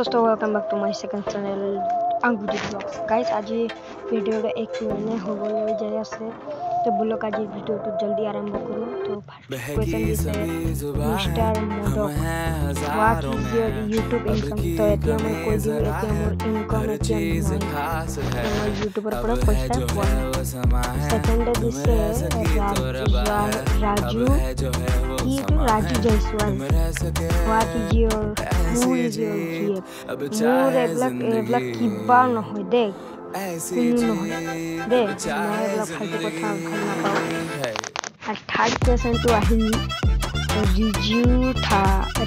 First of all, welcome back to my second channel, Anguti Vlogs. Guys, आज video का एक महीने हो गए जैसे तो बोलो का जी वीडियो तो जल्दी आरंभ करो तो क्वेश्चन दिस है mister modak what is your YouTube income तो एतिया मैं कोई भी एतिया मोर इनकम एतिया मैं यूट्यूबर पर पैसा सेकंड दिस है Raju Jaiswal what is your who is your GF मोर एब्लक किबा न होय दे कुनु न होय दे मैं एब्लक फालतू কথা ভাল না পাও আর থার্ড क्वेश्चन তো আহিল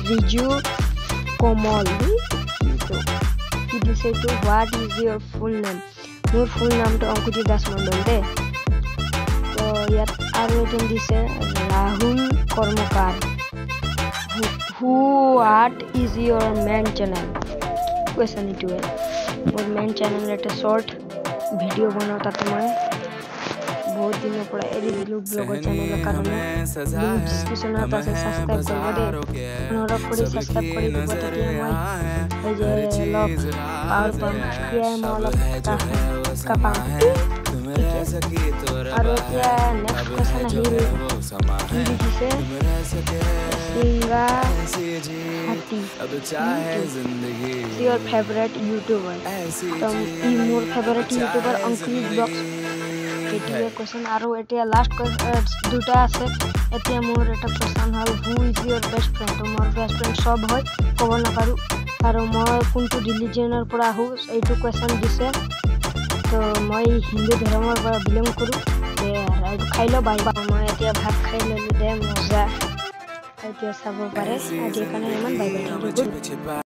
রিজু কমল তো কি দিছে তো what is your full name মোর ফুল নাম তো অঙ্কুতি দাস মণ্ডল দে তো ইয়াত আৰু এজন দিছে রাহুল কর্মকার What is your main channel? Question it है और main channel एक short video बनाता था मैं बहुत दिनों पड़ा एडिट लोग ब्लॉगर चैनल का कारण लिंक डिस्क्रिप्शन आता है सब्सक्राइब कर दे और पूरी सब्सक्राइब कर दो बता दिया मैं ये लॉक पावर पंप किया है मॉल का पावर और क्या नेक्स्ट क्वेश्चन है हिंदी से सिंगा हाथी योर फेवरेट यूट्यूबर तो ई मोर फेवरेट यूट्यूबर अंकुरी ब्लॉग्स एटिया क्वेश्चन आरो एटिया लास्ट दुटा আছে এতিয়া মোর এটা question hall who is your best friend তো মোর বেস্ট ফ্রেন্ড সব হয় কব না পারু আর মই কোনটো ৰিলিজিয়নৰ পৰা হু এইটো কোশ্চেন দিছে তো মই হিন্দু ধৰ্মৰ পৰা বিলং কৰো দে আৰু খাইলো বাই মই এতিয়া ভাত খাই ললো দে মজা এতিয়া চাব পাৰে আজি কাৰণে ইমান বাই বাই